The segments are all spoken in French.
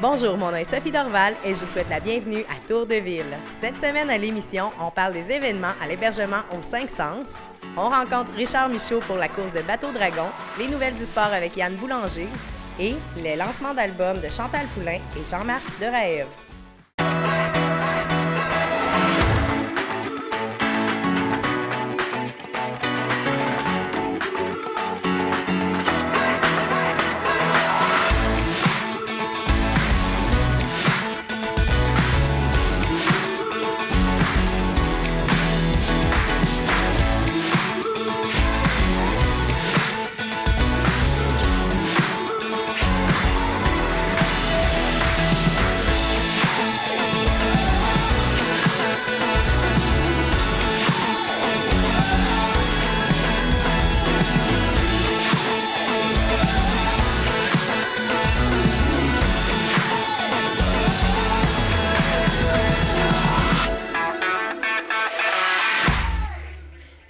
Bonjour, mon nom est Sophie Dorval et je vous souhaite la bienvenue à Tour de Ville. Cette semaine à l'émission, on parle des événements à l'hébergement aux 5 sens. On rencontre Richard Michaud pour la course de Bateau Dragon, les nouvelles du sport avec Yann Boulanger et les lancements d'albums de Chantal Poulain et Jean-Marc Deraève.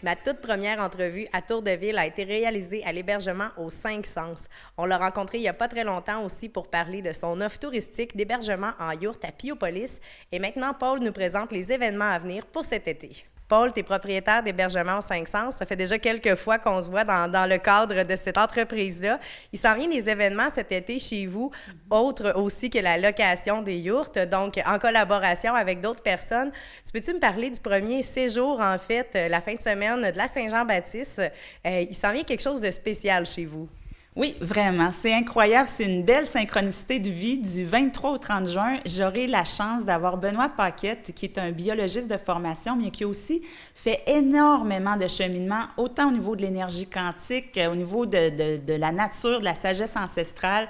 Ma toute première entrevue à Tour de Ville a été réalisée à l'hébergement aux 5 sens. On l'a rencontré il n'y a pas très longtemps aussi pour parler de son offre touristique d'hébergement en yourte à Piopolis. Et maintenant, Paul nous présente les événements à venir pour cet été. Paul, tu es propriétaire d'hébergement aux 5 sens. Ça fait déjà quelques fois qu'on se voit dans le cadre de cette entreprise-là. Il s'en vient des événements cet été chez vous, autres aussi que la location des yourtes, donc en collaboration avec d'autres personnes. Peux-tu me parler du premier séjour, en fait, la fin de semaine de la Saint-Jean-Baptiste? Il s'en vient quelque chose de spécial chez vous. Oui, vraiment. C'est incroyable. C'est une belle synchronicité de vie. Du 23 au 30 juin, j'aurai la chance d'avoir Benoît Paquette, qui est un biologiste de formation, mais qui a aussi fait énormément de cheminement, autant au niveau de l'énergie quantique, au niveau de la nature, de la sagesse ancestrale.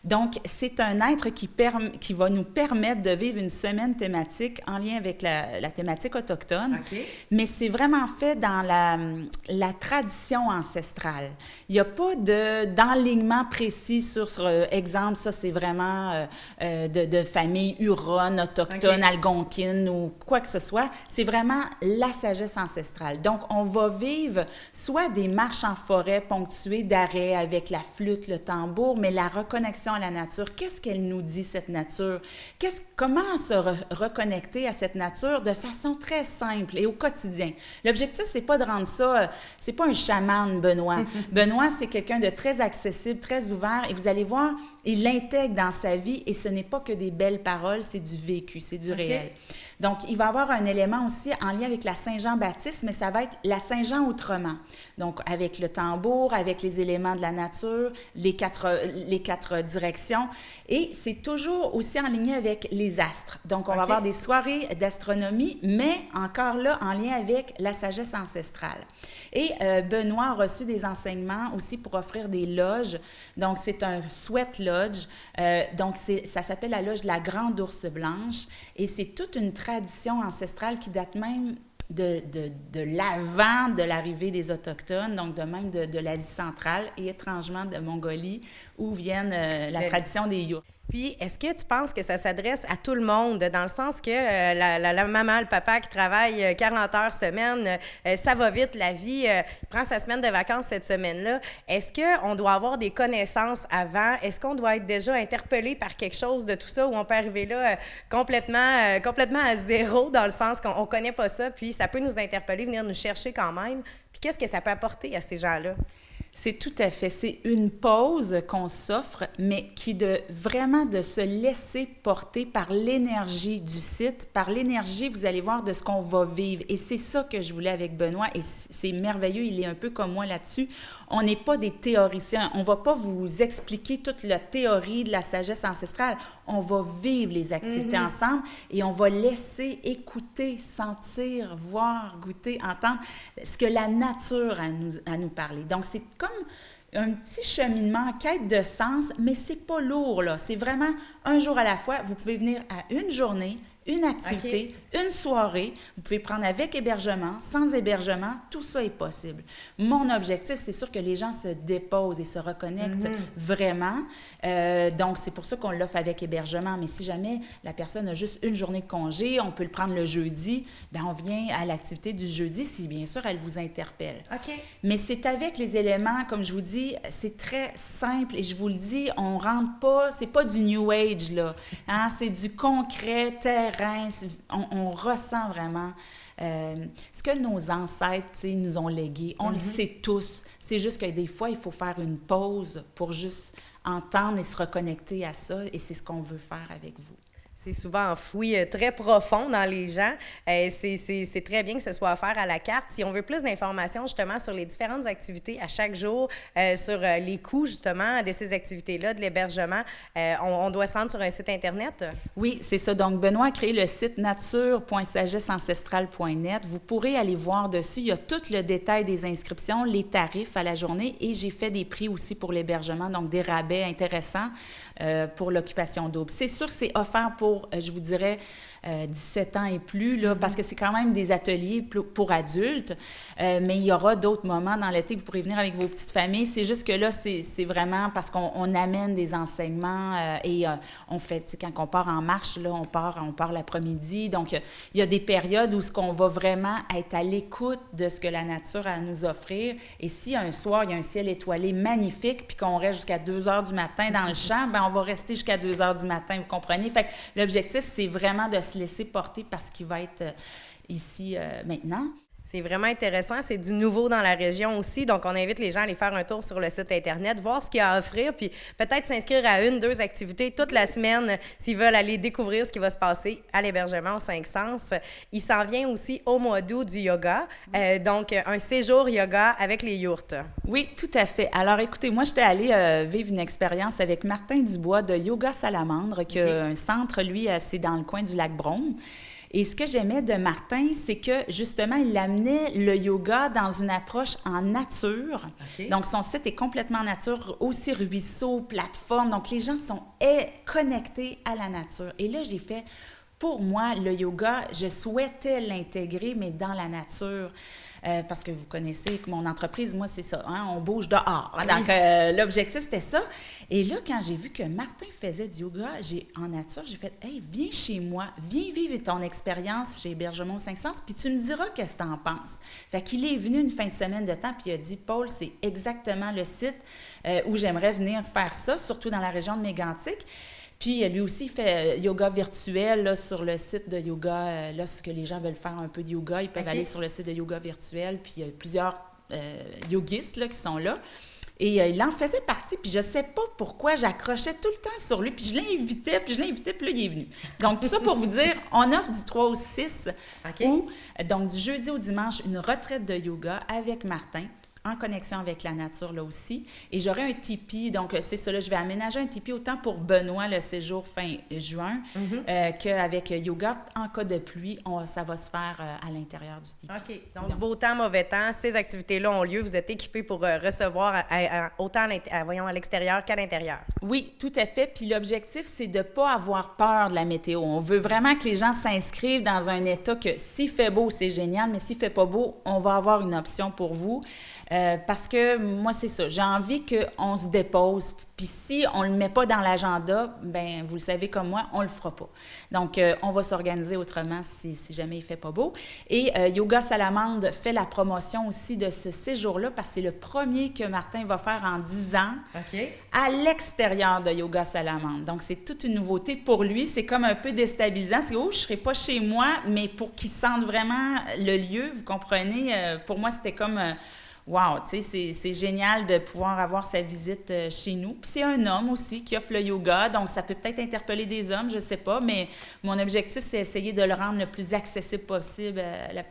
Donc, c'est un être qui va nous permettre de vivre une semaine thématique en lien avec la thématique autochtone. Okay. Mais c'est vraiment fait dans la tradition ancestrale. Il n'y a pas d'enlignement précis sur exemple, ça c'est vraiment de famille huronne, autochtone, okay, algonquine ou quoi que ce soit. C'est vraiment la sagesse ancestrale. Donc, on va vivre soit des marches en forêt ponctuées d'arrêts avec la flûte, le tambour, mais la reconnexion à la nature. Qu'est-ce qu'elle nous dit, cette nature? Comment se reconnecter à cette nature de façon très simple et au quotidien? L'objectif, c'est pas de rendre ça... c'est pas un chaman, Benoît. Benoît, c'est quelqu'un de très accessible, très ouvert, et vous allez voir, il l'intègre dans sa vie, et ce n'est pas que des belles paroles, c'est du vécu, c'est du réel. Donc, il va y avoir un élément aussi en lien avec la Saint-Jean-Baptiste, mais ça va être la Saint-Jean autrement. Donc, avec le tambour, avec les éléments de la nature, les quatre directions. Et c'est toujours aussi en lien avec les astres. Donc, on va avoir des soirées d'astronomie, mais encore là, en lien avec la sagesse ancestrale. Et Benoît a reçu des enseignements aussi pour offrir des loges. Donc, c'est un sweat lodge. Donc, ça s'appelle la loge de la Grande Ourse Blanche. Et c'est toute une tradition ancestrale qui date même de l'avant de l'arrivée des Autochtones, donc de même de l'Asie centrale et étrangement de Mongolie, où viennent la tradition des yourtes. Puis, est-ce que tu penses que ça s'adresse à tout le monde, dans le sens que la maman, le papa qui travaille 40 heures semaine, ça va vite, la vie, prend sa semaine de vacances cette semaine-là. Est-ce qu'on doit avoir des connaissances avant? Est-ce qu'on doit être déjà interpellé par quelque chose de tout ça, où on peut arriver là complètement à zéro, dans le sens qu'on ne connaît pas ça, puis ça peut nous interpeller, venir nous chercher quand même? Puis qu'est-ce que ça peut apporter à ces gens-là? C'est tout à fait. C'est une pause qu'on s'offre, mais vraiment de se laisser porter par l'énergie du site, par l'énergie, vous allez voir, de ce qu'on va vivre. Et c'est ça que je voulais avec Benoît, et c'est merveilleux, il est un peu comme moi là-dessus. On n'est pas des théoriciens, on ne va pas vous expliquer toute la théorie de la sagesse ancestrale. On va vivre les activités ensemble, et on va laisser écouter, sentir, voir, goûter, entendre ce que la nature a à nous parler. Donc, c'est comme un petit cheminement en quête de sens, mais c'est pas lourd, là. C'est vraiment un jour à la fois. Vous pouvez venir à une journée, une activité, une soirée. Vous pouvez prendre avec hébergement, sans hébergement, tout ça est possible. Mon objectif, c'est sûr que les gens se déposent et se reconnectent vraiment. Donc, c'est pour ça qu'on l'offre avec hébergement. Mais si jamais la personne a juste une journée de congé, on peut le prendre le jeudi, bien, on vient à l'activité du jeudi si, bien sûr, elle vous interpelle. OK. Mais c'est avec les éléments, comme je vous dis, c'est très simple et je vous le dis, on rentre pas, c'est pas du New Age, là. Hein? C'est du concret, terrain, on ressent vraiment ce que nos ancêtres nous ont légué. On le sait tous. C'est juste que des fois, il faut faire une pause pour juste entendre et se reconnecter à ça et c'est ce qu'on veut faire avec vous. C'est souvent enfoui très profond dans les gens. C'est très bien que ce soit offert à la carte. Si on veut plus d'informations justement sur les différentes activités à chaque jour, sur les coûts justement de ces activités-là, de l'hébergement, on doit se rendre sur un site Internet? Oui, c'est ça. Donc, Benoît a créé le site nature.sagesseancestrale.net. Vous pourrez aller voir dessus. Il y a tout le détail des inscriptions, les tarifs à la journée et j'ai fait des prix aussi pour l'hébergement, donc des rabais intéressants pour l'occupation double. C'est sûr que c'est offert pour, je vous dirais, 17 ans et plus, là, parce que c'est quand même des ateliers pour adultes, mais il y aura d'autres moments dans l'été que vous pourrez venir avec vos petites familles. C'est juste que là, c'est vraiment parce qu'on amène des enseignements et on fait, quand on part en marche, là, on part l'après-midi. Donc, il y a des périodes où ce qu'on va vraiment être à l'écoute de ce que la nature a à nous offrir. Et si un soir, il y a un ciel étoilé magnifique, puis qu'on reste jusqu'à 2 heures du matin dans le champ, bien, on va rester jusqu'à 2 heures du matin, vous comprenez? Fait que l'objectif, c'est vraiment de se laisser porter par ce qui va être ici maintenant. C'est vraiment intéressant. C'est du nouveau dans la région aussi. Donc, on invite les gens à aller faire un tour sur le site Internet, voir ce qu'il y a à offrir, puis peut-être s'inscrire à 1-2 activités toute la semaine s'ils veulent aller découvrir ce qui va se passer à l'hébergement aux 5 Sens. Il s'en vient aussi au mois d'août du yoga. Donc, un séjour yoga avec les yourtes. Oui, tout à fait. Alors, écoutez, moi, j'étais allée vivre une expérience avec Martin Dubois de Yoga Salamandre, qui a un centre, lui, c'est dans le coin du lac Brome. Et ce que j'aimais de Martin, c'est que, justement, il amenait le yoga dans une approche en nature. Okay. Donc, son site est complètement nature, aussi ruisseau, plateforme. Donc, les gens sont connectés à la nature. Et là, j'ai fait, pour moi, le yoga, je souhaitais l'intégrer, mais dans la nature. Parce que vous connaissez que mon entreprise, moi, c'est ça, hein, on bouge dehors. Oui. Donc, l'objectif, c'était ça. Et là, quand j'ai vu que Martin faisait du yoga en nature, j'ai fait « Hey, viens chez moi, viens vivre ton expérience chez Hébergement aux 5 Sens, puis tu me diras qu'est-ce que tu en penses. » Fait qu'il est venu une fin de semaine de temps, puis il a dit « Paul, c'est exactement le site où j'aimerais venir faire ça, surtout dans la région de Mégantic. » Puis, lui aussi, il fait yoga virtuel là, sur le site de yoga. Lorsque les gens veulent faire un peu de yoga, ils peuvent aller sur le site de yoga virtuel. Puis, il y a plusieurs yogistes là, qui sont là. Et il en faisait partie. Puis, je ne sais pas pourquoi j'accrochais tout le temps sur lui. Puis, je l'invitais, puis là, il est venu. Donc, tout ça pour vous dire, on offre du 3 au 6 ou, donc, du jeudi au dimanche, une retraite de yoga avec Martin, en connexion avec la nature, là aussi. Et j'aurai un tipi, donc c'est ça, là, je vais aménager un tipi autant pour Benoît, le séjour fin juin, qu'avec yoga. En cas de pluie, ça va se faire à l'intérieur du tipi. OK. Donc, beau temps, mauvais temps, ces activités-là ont lieu. Vous êtes équipés pour recevoir autant à l'extérieur qu'à l'intérieur. Oui, tout à fait. Puis l'objectif, c'est de ne pas avoir peur de la météo. On veut vraiment que les gens s'inscrivent dans un état que s'il fait beau, c'est génial, mais s'il ne fait pas beau, on va avoir une option pour vous. Parce que moi, c'est ça. J'ai envie qu'on se dépose. Puis si on ne le met pas dans l'agenda, bien, vous le savez comme moi, on ne le fera pas. Donc, on va s'organiser autrement si jamais il ne fait pas beau. Et Yoga Salamandre fait la promotion aussi de ce séjour-là parce que c'est le premier que Martin va faire en 10 ans à l'extérieur de Yoga Salamandre. Donc, c'est toute une nouveauté pour lui. C'est comme un peu déstabilisant. C'est « Oh, je ne serai pas chez moi », mais pour qu'il sente vraiment le lieu, vous comprenez, pour moi, c'était comme... Wow, tu sais, c'est génial de pouvoir avoir sa visite chez nous. Puis c'est un homme aussi qui offre le yoga, donc ça peut peut-être interpeller des hommes, je ne sais pas, mais mon objectif, c'est essayer de le rendre le plus accessible possible à la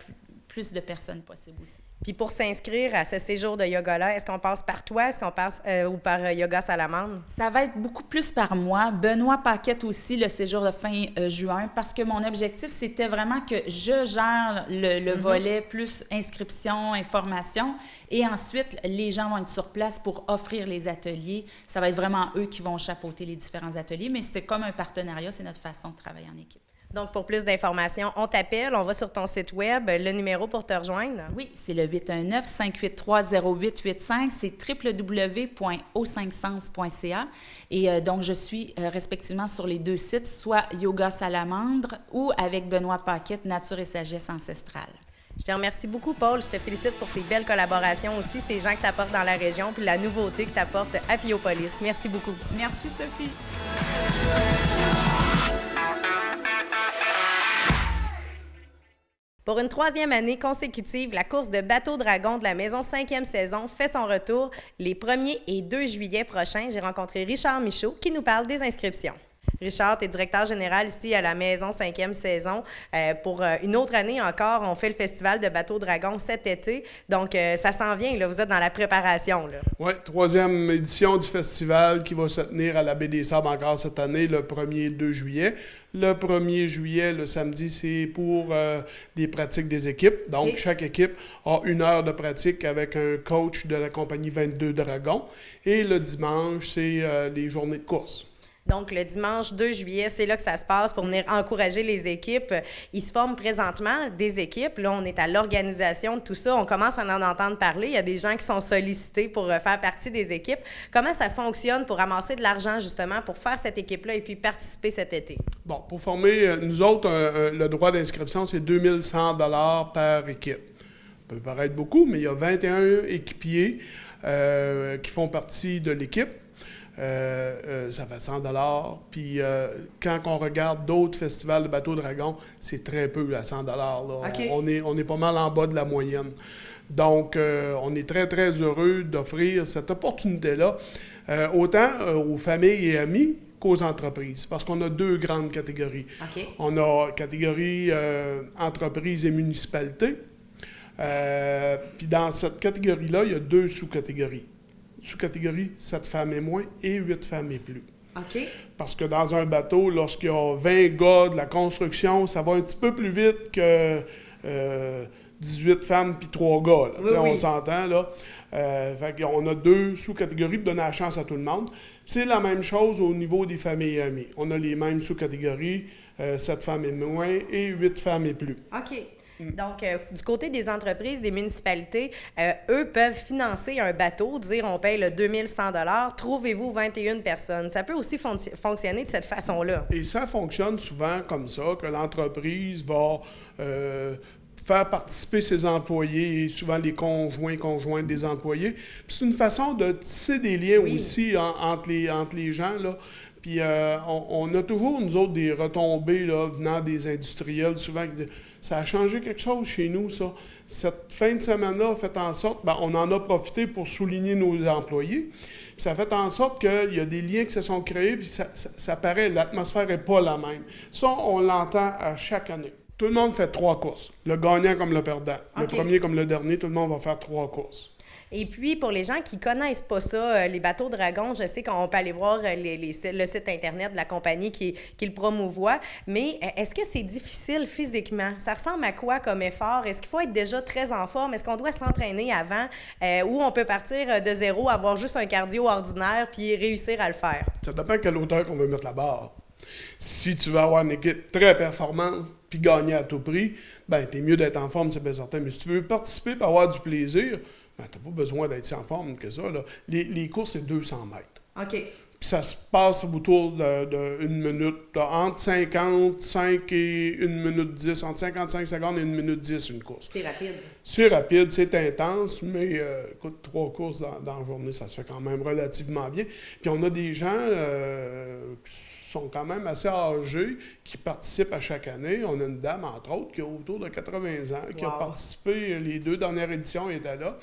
plus de personnes possible aussi. Puis pour s'inscrire à ce séjour de yoga-là, est-ce qu'on passe par toi, est-ce qu'on passe ou par Yoga Salamandre? Ça va être beaucoup plus par moi. Benoît Paquette aussi, le séjour de fin juin, parce que mon objectif, c'était vraiment que je gère le volet plus inscription, information, et ensuite, les gens vont être sur place pour offrir les ateliers. Ça va être vraiment eux qui vont chapeauter les différents ateliers, mais c'est comme un partenariat, c'est notre façon de travailler en équipe. Donc, pour plus d'informations, on t'appelle, on va sur ton site web, le numéro pour te rejoindre. Oui, c'est le 819-583-0885, c'est www.au5sens.ca. Et donc, je suis respectivement sur les 2 sites, soit Yoga Salamandre ou avec Benoît Paquette, Nature et Sagesse Ancestrale. Je te remercie beaucoup, Paul. Je te félicite pour ces belles collaborations aussi, ces gens que tu apportes dans la région, puis la nouveauté que tu apportes à Piopolis. Merci beaucoup. Merci, Sophie. Pour une 3e année consécutive, la course de bateau dragon de la Maison 5e saison fait son retour les 1er et 2 juillet prochains. J'ai rencontré Richard Michaud qui nous parle des inscriptions. Richard, tu es directeur général ici à la Maison 5e saison. Pour une autre année encore, on fait le festival de bateau dragon cet été. Donc, ça s'en vient, là. Vous êtes dans la préparation, là. Oui, 3e édition du festival qui va se tenir à la Baie des Sables encore cette année, le 1er et 2 juillet. Le 1er juillet, le samedi, c'est pour des pratiques des équipes. Donc, Okay. Chaque équipe a 1 heure de pratique avec un coach de la compagnie 22 Dragons. Et le dimanche, c'est les journées de course. Donc, le dimanche 2 juillet, c'est là que ça se passe pour venir encourager les équipes. Ils se forment présentement des équipes. Là, on est à l'organisation de tout ça. On commence à en entendre parler. Il y a des gens qui sont sollicités pour faire partie des équipes. Comment ça fonctionne pour ramasser de l'argent, justement, pour faire cette équipe-là et puis participer cet été? Bon, pour former, nous autres, le droit d'inscription, c'est 2100 $ par équipe. Ça peut paraître beaucoup, mais il y a 21 équipiers qui font partie de l'équipe. Ça fait 100 $. Puis quand on regarde d'autres festivals de bateaux dragons, c'est très peu à 100 $. Là. Okay. On est pas mal en bas de la moyenne. Donc, on est très, très heureux d'offrir cette opportunité-là, autant aux familles et amis qu'aux entreprises, parce qu'on a 2 grandes catégories. OK. On a catégorie entreprises et municipalités. Puis dans cette catégorie-là, il y a 2 sous-catégories. Sous-catégorie 7 femmes et moins et 8 femmes et plus. OK. Parce que dans un bateau, lorsqu'il y a 20 gars de la construction, ça va un petit peu plus vite que 18 femmes puis 3 gars. Là. Oui, oui. On s'entend, là. Fait qu'on a 2 sous-catégories pour donner la chance à tout le monde. C'est la même chose au niveau des familles et amis. On a les mêmes sous-catégories, 7 femmes et moins et 8 femmes et plus. OK. Donc, du côté des entreprises, des municipalités, eux peuvent financer un bateau, dire on paye le 2100 $, trouvez-vous 21 personnes. Ça peut aussi fonctionner de cette façon-là. Et ça fonctionne souvent comme ça, que l'entreprise va faire participer ses employés, et souvent les conjoints des employés. Puis c'est une façon de tisser des liens Oui. aussi entre les gens, là. Puis on a toujours, nous autres, des retombées là, venant des industriels, souvent qui disent « Ça a changé quelque chose chez nous, ça. » Cette fin de semaine-là a fait en sorte, on en a profité pour souligner nos employés. Puis ça a fait en sorte qu'il y a des liens qui se sont créés, puis ça paraît, l'atmosphère n'est pas la même. Ça, on l'entend à chaque année. Tout le monde fait 3 courses. Le gagnant comme le perdant. Le OK. premier comme le dernier, tout le monde va faire 3 courses. Et puis, pour les gens qui connaissent pas ça, les bateaux dragons, je sais qu'on peut aller voir le site Internet de la compagnie qui le promouvoit, mais est-ce que c'est difficile physiquement? Ça ressemble à quoi comme effort? Est-ce qu'il faut être déjà très en forme? Est-ce qu'on doit s'entraîner avant? Ou on peut partir de zéro, avoir juste un cardio ordinaire puis réussir à le faire? Ça dépend quelle hauteur qu'on veut mettre la barre. Si tu veux avoir une équipe très performante puis gagner à tout prix, t'es mieux d'être en forme, c'est bien certain. Mais si tu veux participer et avoir du plaisir, tu n'as pas besoin d'être si en forme que ça. Là. Les courses, c'est 200 mètres. OK. Puis ça se passe autour de 1 minute, entre 55 et 1 minute 10, entre 55 secondes et 1 minute 10, une course. C'est rapide. C'est rapide, c'est intense, mais écoute, 3 courses dans la journée, ça se fait quand même relativement bien. Puis on a des gens qui sont quand même assez âgés, qui participent à chaque année. On a une dame, entre autres, qui a autour de 80 ans, qui a participé, les 2 dernières éditions, elle était là.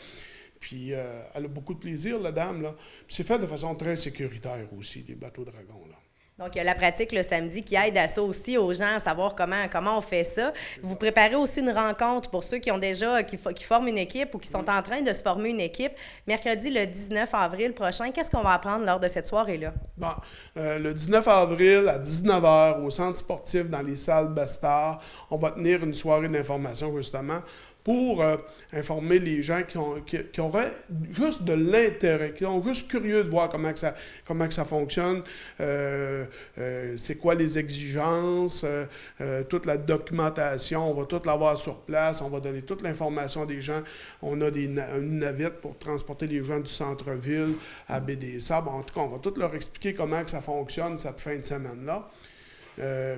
Puis elle a beaucoup de plaisir, la dame, là. Puis c'est fait de façon très sécuritaire aussi, les bateaux dragons, là. Donc, il y a la pratique le samedi qui aide à ça aussi aux gens à savoir comment on fait ça. Vous préparez aussi une rencontre pour ceux qui ont déjà, qui forment une équipe ou qui sont en train de se former une équipe. Mercredi, le 19 avril prochain, qu'est-ce qu'on va apprendre lors de cette soirée-là? Bon, le 19 avril à 19h au centre sportif dans les salles Bastard, on va tenir une soirée d'information justement pour informer les gens qui auraient juste de l'intérêt, qui sont juste curieux de voir comment que ça fonctionne, c'est quoi les exigences, toute la documentation, on va tout l'avoir sur place, on va donner toute l'information des gens. On a une navette pour transporter les gens du centre-ville à Baie-des-Sables. En tout cas, on va tout leur expliquer comment que ça fonctionne cette fin de semaine-là.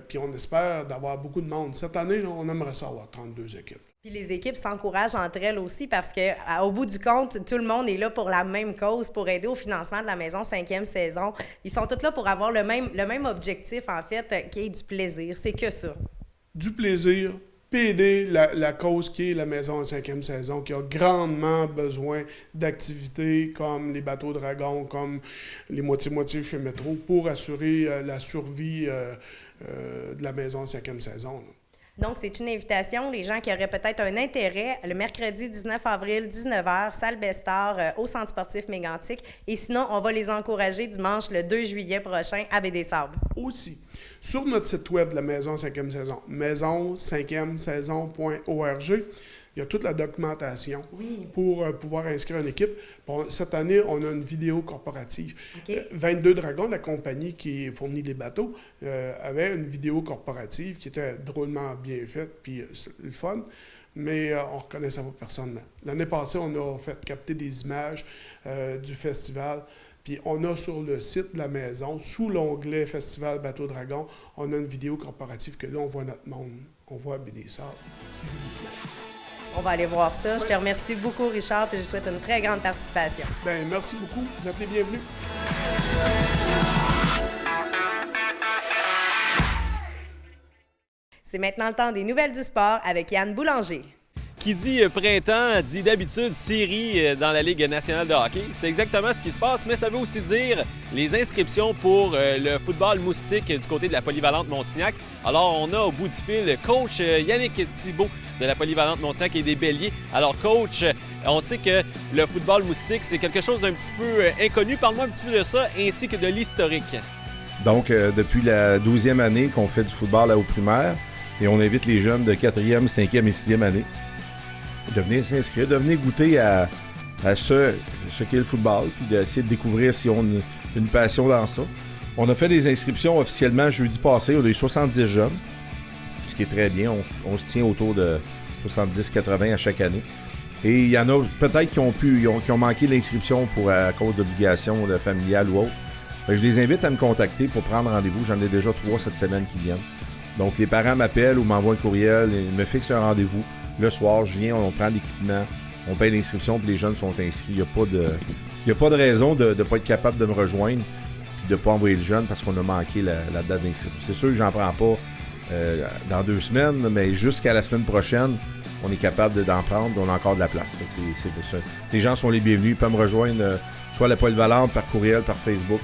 Puis on espère d'avoir beaucoup de monde. Cette année, là, on aimerait ça avoir 32 équipes. Puis les équipes s'encouragent entre elles aussi parce qu'au bout du compte, tout le monde est là pour la même cause, pour aider au financement de la maison 5e saison. Ils sont tous là pour avoir le même objectif, en fait, qui est du plaisir. C'est que ça. Du plaisir, puis aider la cause qui est la maison 5e saison, qui a grandement besoin d'activités comme les bateaux dragons, comme les moitié-moitié chez Métro, pour assurer la survie de la maison 5e saison. Là. Donc, c'est une invitation. Les gens qui auraient peut-être un intérêt, le mercredi 19 avril, 19h, salle Bestar, au Centre sportif Mégantic. Et sinon, on va les encourager dimanche, le 2 juillet prochain, à Baie-des-Sables. Aussi, sur notre site web de la Maison 5e saison, maison5e-saison.org, il y a toute la documentation pour pouvoir inscrire une équipe. Bon, cette année, on a une vidéo corporative. Okay. 22 Dragons, la compagnie qui fournit les bateaux, avait une vidéo corporative qui était drôlement bien faite, puis le fun, mais on ne reconnaissait pas personne là. L'année passée, on a fait capter des images du festival. Puis on a sur le site de la maison, sous l'onglet Festival Bateau Dragon, on a une vidéo corporative que là, on voit notre monde. On voit Baie-des-Sables. On va aller voir ça. Je te remercie beaucoup, Richard, puis je souhaite une très grande participation. Bien, merci beaucoup. Vous êtes les bienvenus. C'est maintenant le temps des nouvelles du sport avec Yann Boulanger. Qui dit printemps dit d'habitude série dans la Ligue nationale de hockey. C'est exactement ce qui se passe, mais ça veut aussi dire les inscriptions pour le football moustique du côté de la Polyvalente Montignac. Alors, on a au bout du fil coach Yannick Thibault de la Polyvalente Montignac et des Béliers. Alors, coach, on sait que le football moustique, c'est quelque chose d'un petit peu inconnu. Parle-moi un petit peu de ça, ainsi que de l'historique. Donc, depuis la 12e année qu'on fait du football au primaire, et on invite les jeunes de 4e, 5e et 6e année de venir s'inscrire, de venir goûter à ce qu'est le football, puis d'essayer de découvrir si on a une passion dans ça. On a fait des inscriptions officiellement jeudi passé, on a eu 70 jeunes, ce qui est très bien, on se tient autour de 70-80 à chaque année. Et il y en a peut-être qui ont manqué l'inscription à cause d'obligations familiales ou autres. Je les invite à me contacter pour prendre rendez-vous, j'en ai déjà 3 cette semaine qui viennent. Donc les parents m'appellent ou m'envoient un courriel, et me fixent un rendez-vous. Le soir, je viens, on prend l'équipement, on paye l'inscription, puis les jeunes sont inscrits. Il n'y a pas de raison de ne pas être capable de me rejoindre et de ne pas envoyer le jeune parce qu'on a manqué la date d'inscription. C'est sûr que j'en prends pas dans 2 semaines, mais jusqu'à la semaine prochaine, on est capable d'en prendre, on a encore de la place. Fait que c'est ça. Les gens sont les bienvenus, ils peuvent me rejoindre soit à la Polyvalente, par courriel, par Facebook.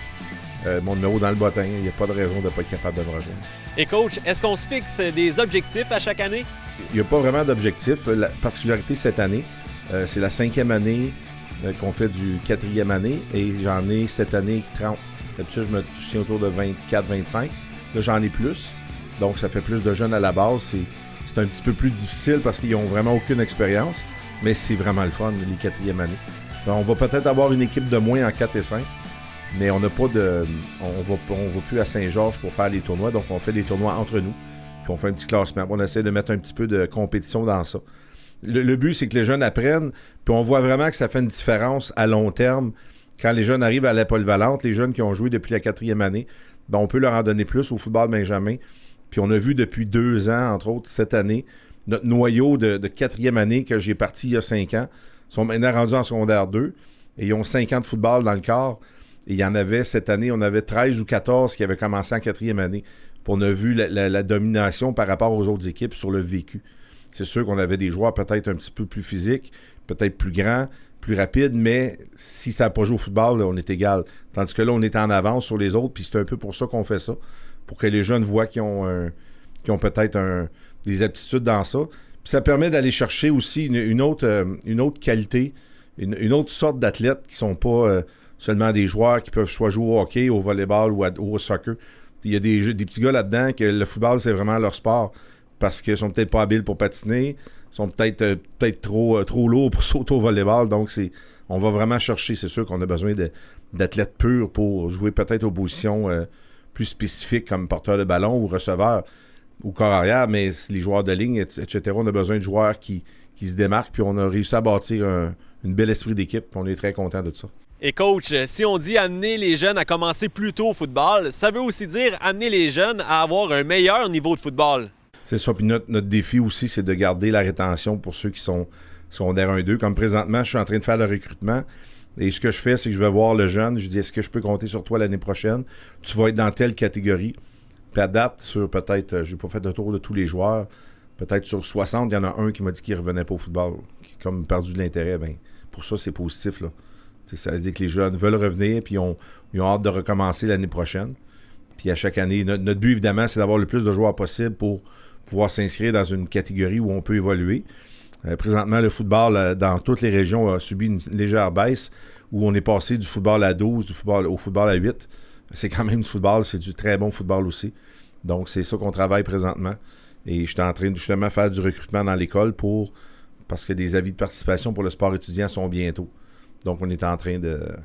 Mon numéro dans le bottin, il n'y a pas de raison de ne pas être capable de me rejoindre. Et coach, est-ce qu'on se fixe des objectifs à chaque année? Il n'y a pas vraiment d'objectif. La particularité cette année, c'est la 5e année qu'on fait du 4e année et j'en ai cette année 30. D'habitude, je tiens autour de 24-25. Là, j'en ai plus. Donc, ça fait plus de jeunes à la base. C'est un petit peu plus difficile parce qu'ils n'ont vraiment aucune expérience, mais c'est vraiment le fun, les 4e années. On va peut-être avoir une équipe de moins en 4 et 5. Mais on n'a pas de. On va plus à Saint-Georges pour faire les tournois, donc on fait des tournois entre nous. Puis on fait un petit classement. On essaie de mettre un petit peu de compétition dans ça. Le but, c'est que les jeunes apprennent, puis on voit vraiment que ça fait une différence à long terme. Quand les jeunes arrivent à la Polyvalente, les jeunes qui ont joué depuis la 4e année, ben on peut leur en donner plus au football benjamin. Puis on a vu depuis 2 ans, entre autres, cette année, notre noyau de 4e année que j'ai parti il y a 5 ans, sont maintenant rendus en secondaire 2 et ils ont 5 ans de football dans le corps. Et il y en avait, cette année, on avait 13 ou 14 qui avaient commencé en 4e année. Puis on a vu la domination par rapport aux autres équipes sur le vécu. C'est sûr qu'on avait des joueurs peut-être un petit peu plus physiques, peut-être plus grands, plus rapides, mais si ça n'a pas joué au football, là, on est égal. Tandis que là, on est en avance sur les autres, puis c'est un peu pour ça qu'on fait ça, pour que les jeunes voient qu'ils ont peut-être des aptitudes dans ça. Puis ça permet d'aller chercher aussi une autre qualité, une autre sorte d'athlètes qui ne sont pas... seulement des joueurs qui peuvent soit jouer au hockey, au volleyball ou au soccer. Il y a des petits gars là-dedans que le football, c'est vraiment leur sport parce qu'ils sont peut-être pas habiles pour patiner, sont peut-être trop lourds pour sauter au volleyball. Donc, on va vraiment chercher. C'est sûr qu'on a besoin d'athlètes purs pour jouer peut-être aux positions plus spécifiques comme porteur de ballon ou receveur ou corps arrière. Mais les joueurs de ligne, etc., on a besoin de joueurs qui se démarquent. Puis on a réussi à bâtir une belle esprit d'équipe. On est très content de ça. Et coach, si on dit amener les jeunes à commencer plus tôt au football, ça veut aussi dire amener les jeunes à avoir un meilleur niveau de football. C'est ça. Puis notre défi aussi, c'est de garder la rétention pour ceux qui sont secondaire 1-2. Comme présentement, je suis en train de faire le recrutement. Et ce que je fais, c'est que je vais voir le jeune. Je dis, est-ce que je peux compter sur toi l'année prochaine? Tu vas être dans telle catégorie. Puis à date, sur peut-être, je n'ai pas fait le tour de tous les joueurs, peut-être sur 60, il y en a un qui m'a dit qu'il ne revenait pas au football, qui a comme perdu de l'intérêt. Bien, pour ça, c'est positif, là. Ça veut dire que les jeunes veulent revenir, puis ils ont hâte de recommencer l'année prochaine. Puis à chaque année, notre but, évidemment, c'est d'avoir le plus de joueurs possible pour pouvoir s'inscrire dans une catégorie où on peut évoluer. Présentement, le football dans toutes les régions a subi une légère baisse, où on est passé du football à 12, au football à 8. C'est quand même du football, c'est du très bon football aussi. Donc, c'est ça qu'on travaille présentement. Et je suis en train de justement faire du recrutement dans l'école parce que des avis de participation pour le sport étudiant sont bientôt. Donc, on est en train de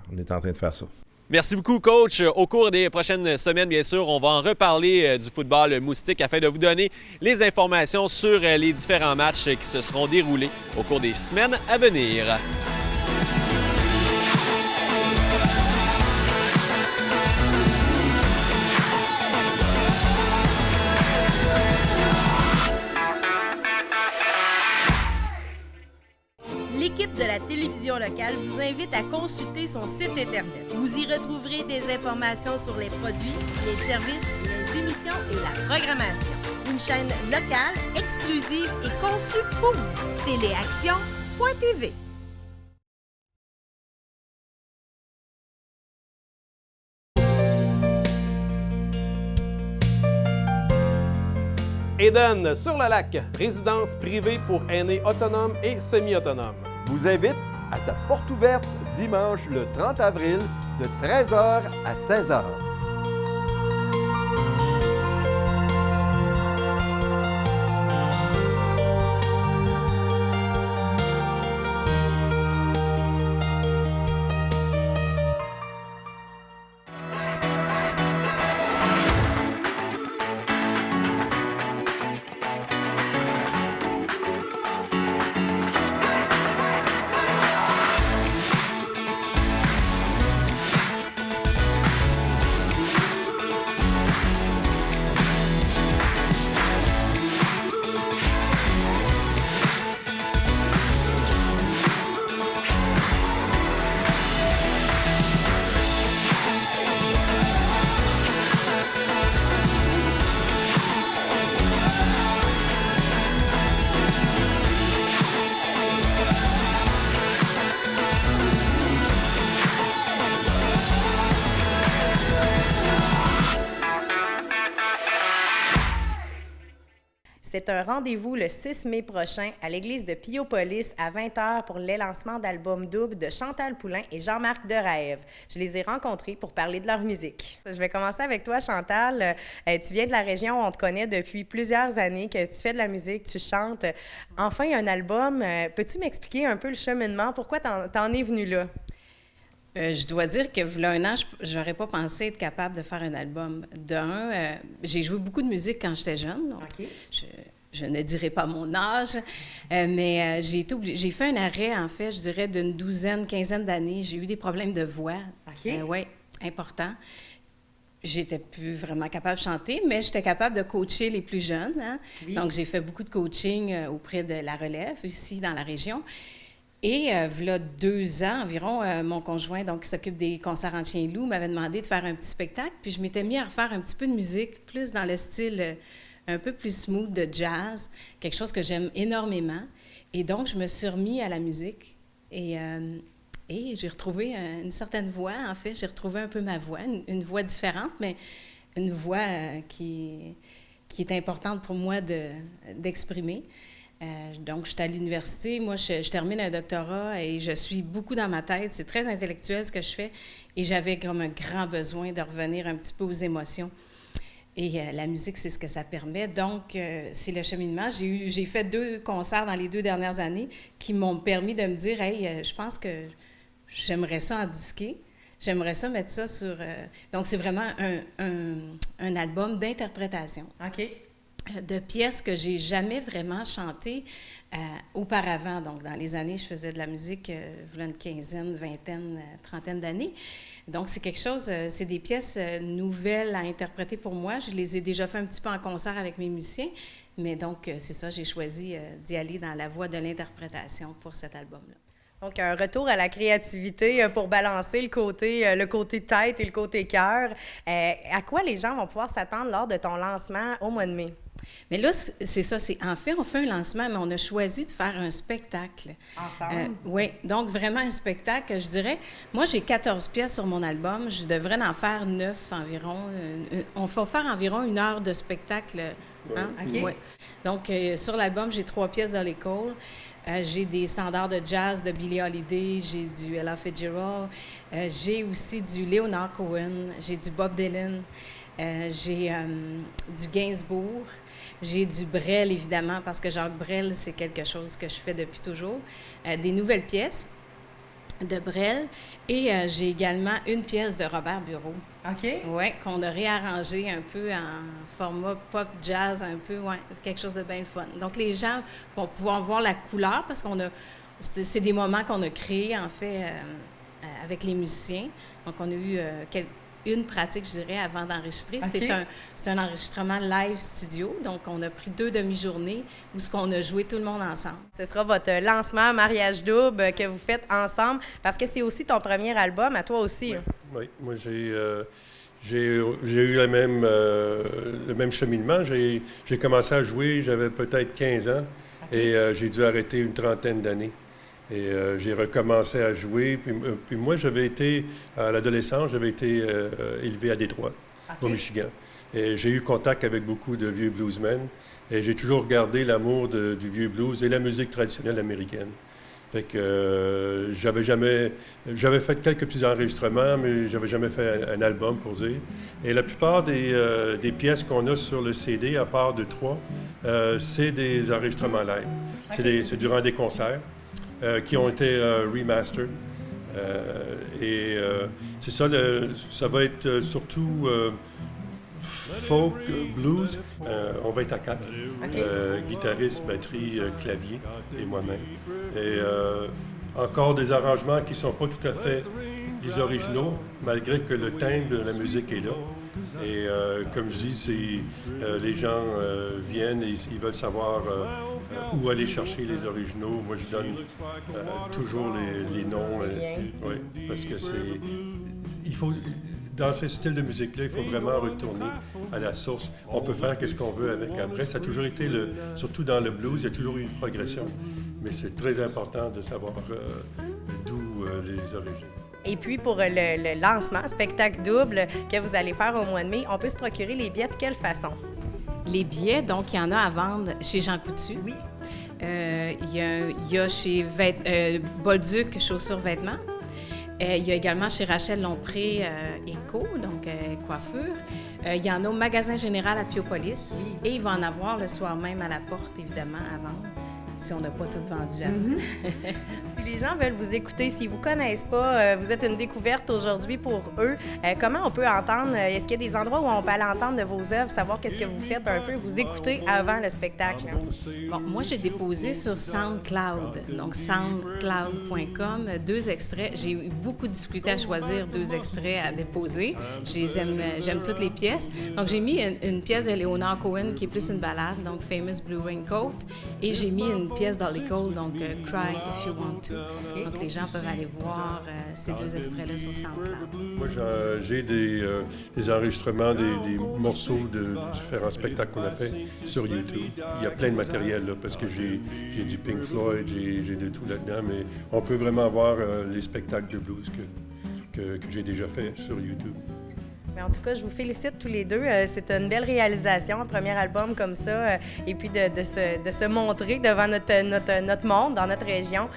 faire ça. Merci beaucoup, coach. Au cours des prochaines semaines, bien sûr, on va en reparler du football moustique afin de vous donner les informations sur les différents matchs qui se seront déroulés au cours des semaines à venir. L'équipe de la télévision locale vous invite à consulter son site Internet. Vous y retrouverez des informations sur les produits, les services, les émissions et la programmation. Une chaîne locale, exclusive et conçue pour vous. Téléaction.tv. Eden sur le lac, résidence privée pour aînés autonomes et semi-autonomes. Vous invite à sa porte ouverte dimanche le 30 avril de 13h à 16h. C'est un rendez-vous le 6 mai prochain à l'église de Piopolis à 20h pour les lancements d'albums doubles de Chantal Poulain et Jean-Marc Deraève. Je les ai rencontrés pour parler de leur musique. Je vais commencer avec toi, Chantal. Tu viens de la région, on te connaît depuis plusieurs années, que tu fais de la musique, tu chantes. Enfin, un album. Peux-tu m'expliquer un peu le cheminement? Pourquoi t'en es venu là? Je dois dire que, il y a un an, je n'aurais pas pensé être capable de faire un album. J'ai joué beaucoup de musique quand j'étais jeune. Donc OK. Je ne dirai pas mon âge, mais j'ai fait un arrêt, en fait, je dirais, d'une quinzaine d'années. J'ai eu des problèmes de voix. OK. Oui, important. J'étais plus vraiment capable de chanter, mais j'étais capable de coacher les plus jeunes. Hein? Oui. Donc, j'ai fait beaucoup de coaching auprès de la relève, ici, dans la région. Et voilà 2 ans environ, mon conjoint, donc, qui s'occupe des concerts en chien-loup, m'avait demandé de faire un petit spectacle. Puis je m'étais mis à refaire un petit peu de musique, plus dans le style un peu plus smooth de jazz, quelque chose que j'aime énormément. Et donc, je me suis remis à la musique. Et j'ai retrouvé une certaine voix, en fait. J'ai retrouvé un peu ma voix, une voix différente, mais une voix qui est importante pour moi d'exprimer. Donc, je suis à l'université. Moi, je termine un doctorat et je suis beaucoup dans ma tête. C'est très intellectuel ce que je fais. Et j'avais comme un grand besoin de revenir un petit peu aux émotions. Et la musique, c'est ce que ça permet. Donc, c'est le cheminement. J'ai fait 2 concerts dans les 2 dernières années qui m'ont permis de me dire, hey, je pense que j'aimerais ça en disquer. J'aimerais ça mettre ça sur... Donc, c'est vraiment un album d'interprétation. OK. De pièces que j'ai jamais vraiment chantées auparavant. Donc, dans les années, je faisais de la musique, voilà une quinzaine, vingtaine, trentaine d'années. Donc, c'est quelque chose, c'est des pièces nouvelles à interpréter pour moi. Je les ai déjà fait un petit peu en concert avec mes musiciens. Mais donc, c'est ça, j'ai choisi d'y aller dans la voie de l'interprétation pour cet album-là. Donc, un retour à la créativité pour balancer le côté tête et le côté cœur. À quoi les gens vont pouvoir s'attendre lors de ton lancement au mois de mai? Mais là, c'est ça. En fait, on fait un lancement, mais on a choisi de faire un spectacle. Ensemble? Oui. Donc, vraiment un spectacle, je dirais. Moi, j'ai 14 pièces sur mon album. Je devrais en faire 9 environ. On va faire environ 1 heure de spectacle. Hein? OK. Ouais. Donc, sur l'album, j'ai 3 pièces d'Holly Cole. J'ai des standards de jazz de Billie Holiday, j'ai du Ella Fitzgerald, j'ai aussi du Leonard Cohen, j'ai du Bob Dylan, j'ai du Gainsbourg, j'ai du Brel, évidemment, parce que Jacques Brel, c'est quelque chose que je fais depuis toujours, des nouvelles pièces de Brel, et j'ai également une pièce de Robert Bureau. OK. Oui, qu'on a réarrangé un peu en format pop jazz, un peu, ouais, quelque chose de bien fun. Donc, les gens vont pouvoir voir la couleur parce c'est des moments qu'on a créés, en fait, avec les musiciens. Donc, on a eu une pratique, je dirais, avant d'enregistrer. Okay. C'est un enregistrement live studio. Donc, on a pris 2 demi-journées où on a joué tout le monde ensemble. Ce sera votre lancement Mariage double que vous faites ensemble parce que c'est aussi ton premier album, à toi aussi. Oui. Moi, j'ai eu le même cheminement. J'ai commencé à jouer, j'avais peut-être 15 ans, et j'ai dû arrêter une trentaine d'années. Et j'ai recommencé à jouer. Puis moi, à l'adolescence, j'avais été élevé à Détroit, au Michigan. Et j'ai eu contact avec beaucoup de vieux bluesmen. Et j'ai toujours gardé l'amour du vieux blues et la musique traditionnelle américaine. Fait que j'avais fait quelques petits enregistrements, mais j'avais jamais fait un album, pour dire. Et la plupart des pièces qu'on a sur le CD, à part de 3, c'est des enregistrements live. C'est durant des concerts. Qui ont été remastered. C'est ça, ça va être surtout folk, blues. On va être à 4. Guitariste, batterie, clavier et moi-même. Et encore des arrangements qui ne sont pas tout à fait les originaux, malgré que le thème de la musique est là. Et comme je dis, les gens viennent et ils veulent savoir où aller chercher les originaux. Moi, je donne toujours les noms. Oui, parce que dans ce style de musique-là, il faut vraiment retourner à la source. On peut faire ce qu'on veut avec après. Ça a toujours été, surtout dans le blues, il y a toujours eu une progression. Mais c'est très important de savoir d'où les origines. Et puis, pour le lancement, spectacle double que vous allez faire au mois de mai, on peut se procurer les billets de quelle façon? Les billets, donc, il y en a à vendre chez Jean Coutu. Oui. Il y a chez Bolduc, chaussures, vêtements. Il y a également chez Rachel Lompré, Éco, donc coiffure. Il y en a au magasin général à Piopolis. Et il va en avoir le soir même à la porte, évidemment, à vendre. Si on n'a pas tout vendu avant. Si les gens veulent vous écouter, s'ils ne vous connaissent pas, vous êtes une découverte aujourd'hui pour eux. Comment on peut entendre? Est-ce qu'il y a des endroits où on peut aller entendre de vos œuvres, savoir qu'est-ce que vous faites un peu, vous écouter avant le spectacle? Bon, moi, j'ai déposé sur SoundCloud, donc soundcloud.com, 2 extraits. J'ai eu beaucoup de difficultés à choisir 2 extraits à déposer. J'aime toutes les pièces. Donc, j'ai mis une pièce de Leonard Cohen qui est plus une ballade, donc Famous Blue Raincoat, et j'ai mis une pièce d'Holly Cole, donc Cry If You Want To. Okay. Donc, les gens peuvent aller voir ces 2 extraits-là sur SoundCloud. Moi, j'ai des enregistrements, des morceaux de différents spectacles qu'on a fait sur YouTube. Il y a plein de matériel, là, parce que j'ai du Pink Floyd, j'ai de tout là-dedans, mais on peut vraiment voir les spectacles de blues que j'ai déjà fait sur YouTube. Mais en tout cas, je vous félicite tous les deux. C'est une belle réalisation, un premier album comme ça, et puis de se montrer devant notre monde, dans notre région.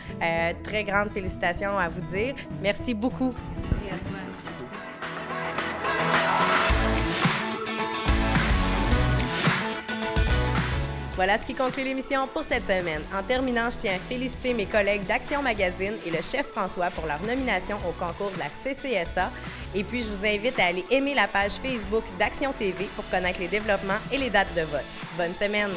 Très grande félicitations à vous dire. Merci beaucoup. Merci à toi. Voilà ce qui conclut l'émission pour cette semaine. En terminant, je tiens à féliciter mes collègues d'Action Magazine et le chef François pour leur nomination au concours de la CCSA. Et puis, je vous invite à aller aimer la page Facebook d'Action TV pour connaître les développements et les dates de vote. Bonne semaine!